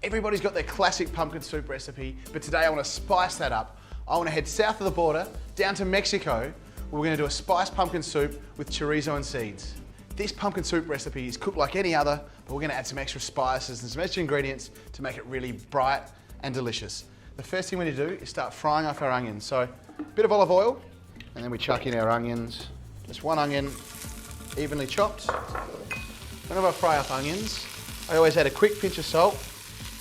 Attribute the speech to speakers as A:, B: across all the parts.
A: Everybody's got their classic pumpkin soup recipe, but today I want to spice that up. I want to head south of the border, down to Mexico, where we're going to do a spiced pumpkin soup with chorizo and seeds. This pumpkin soup recipe is cooked like any other, but we're going to add some extra spices and some extra ingredients to make it really bright and delicious. The first thing we need to do is start frying off our onions. So, a bit of olive oil, and then we chuck in our onions. Just one onion, evenly chopped. Whenever I fry up onions, I always add a quick pinch of salt,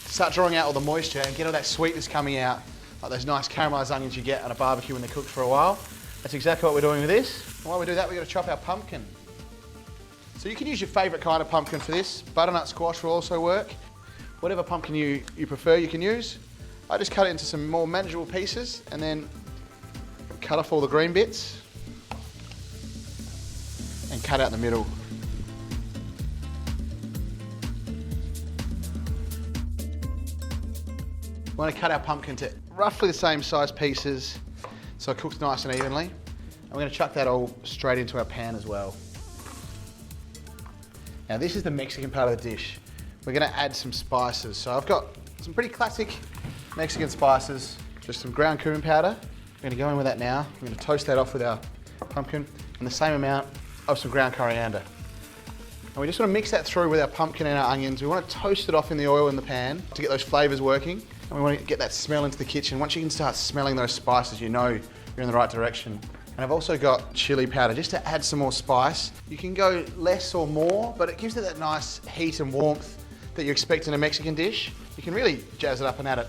A: start drawing out all the moisture and get all that sweetness coming out, like those nice caramelised onions you get on a barbecue when they're cooked for a while. That's exactly what we're doing with this. And while we do that, we've got to chop our pumpkin. So you can use your favourite kind of pumpkin for this. Butternut squash will also work. Whatever pumpkin you prefer, you can use. I just cut it into some more manageable pieces and then cut off all the green bits and cut out the middle. We want to cut our pumpkin to roughly the same size pieces so it cooks nice and evenly. And we're going to chuck that all straight into our pan as well. Now this is the Mexican part of the dish. We're going to add some spices. So I've got some pretty classic Mexican spices, just some ground cumin powder. We're going to go in with that now. We're going to toast that off with our pumpkin and the same amount of some ground coriander. And we just want to mix that through with our pumpkin and our onions. We want to toast it off in the oil in the pan to get those flavours working. And we want to get that smell into the kitchen. Once you can start smelling those spices, you know you're in the right direction. And I've also got chili powder, just to add some more spice. You can go less or more, but it gives it that nice heat and warmth that you expect in a Mexican dish. You can really jazz it up and add it,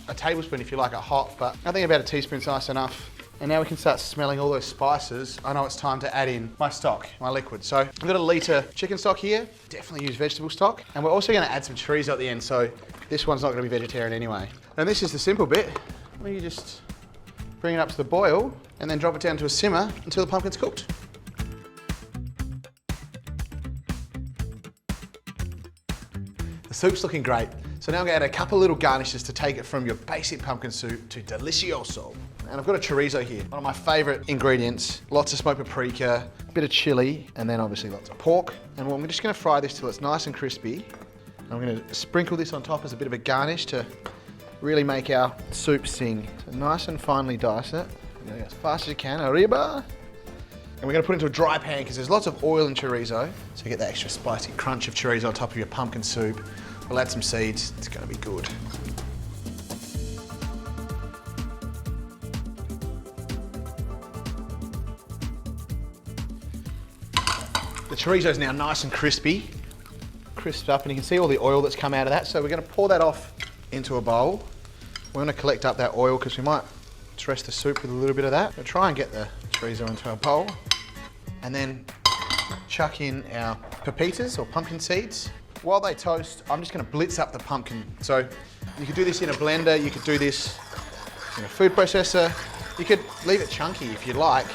A: a tablespoon if you like it hot, but I think about a teaspoon's nice enough. And now we can start smelling all those spices. I know it's time to add in my stock, my liquid. So I've got a litre chicken stock here. Definitely use vegetable stock. And we're also going to add some chorizo at the end, so this one's not going to be vegetarian anyway. And this is the simple bit, where you just bring it up to the boil and then drop it down to a simmer until the pumpkin's cooked. The soup's looking great. So now I'm going to add a couple of little garnishes to take it from your basic pumpkin soup to delicioso. And I've got a chorizo here, one of my favourite ingredients. Lots of smoked paprika, a bit of chili, and then obviously lots of pork. And I'm just going to fry this till it's nice and crispy. And I'm going to sprinkle this on top as a bit of a garnish to really make our soup sing. So nice and finely dice it. Go as fast as you can, arriba. And we're going to put it into a dry pan because there's lots of oil in chorizo. So you get that extra spicy crunch of chorizo on top of your pumpkin soup. We'll add some seeds, it's going to be good. The chorizo is now nice and crispy, crisped up, and you can see all the oil that's come out of that. So we're going to pour that off into a bowl. We're going to collect up that oil because we might dress the soup with a little bit of that. We'll try and get the chorizo into our bowl, and then chuck in our pepitas or pumpkin seeds. While they toast, I'm just going to blitz up the pumpkin. So you could do this in a blender, you could do this in a food processor, you could leave it chunky if you'd like,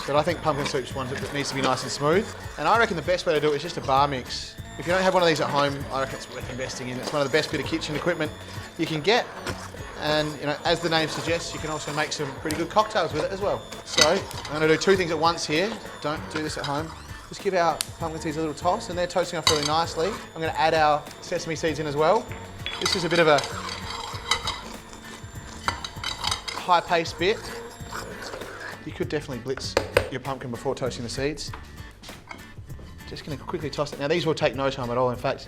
A: but I think pumpkin soup's one that needs to be nice and smooth. And I reckon the best way to do it is just a bar mix. If you don't have one of these at home, I reckon it's worth investing in. It's one of the best bit of kitchen equipment you can get. And as the name suggests, you can also make some pretty good cocktails with it as well. So I'm going to do two things at once here. Don't do this at home. Just give our pumpkin seeds a little toss, and they're toasting off really nicely. I'm going to add our sesame seeds in as well. This is a bit of a high-paced bit. You could definitely blitz your pumpkin before toasting the seeds. Just going to quickly toss it. Now these will take no time at all. In fact,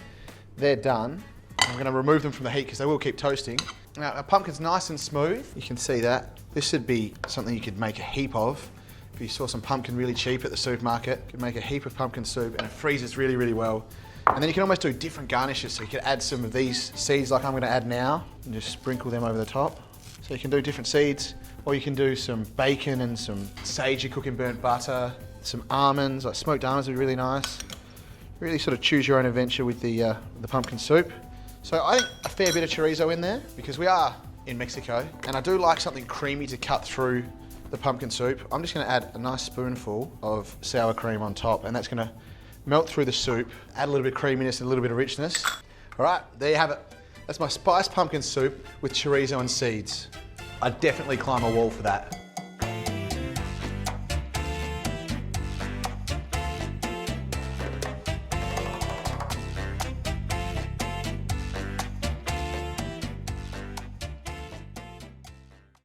A: they're done. I'm going to remove them from the heat because they will keep toasting. Now our pumpkin's nice and smooth. You can see that. This should be something you could make a heap of. If you saw some pumpkin really cheap at the supermarket, you could make a heap of pumpkin soup and it freezes really, really well. And then you can almost do different garnishes. So you could add some of these seeds like I'm going to add now and just sprinkle them over the top. So you can do different seeds, or you can do some bacon and some sage you cook in burnt butter, some almonds, like smoked almonds would be really nice. Really sort of choose your own adventure with the pumpkin soup. So I think a fair bit of chorizo in there because we are in Mexico and I do like something creamy to cut through the pumpkin soup. I'm just going to add a nice spoonful of sour cream on top, and that's going to melt through the soup, add a little bit of creaminess and a little bit of richness. All right, there you have it. That's my spiced pumpkin soup with chorizo and seeds. I'd definitely climb a wall for that.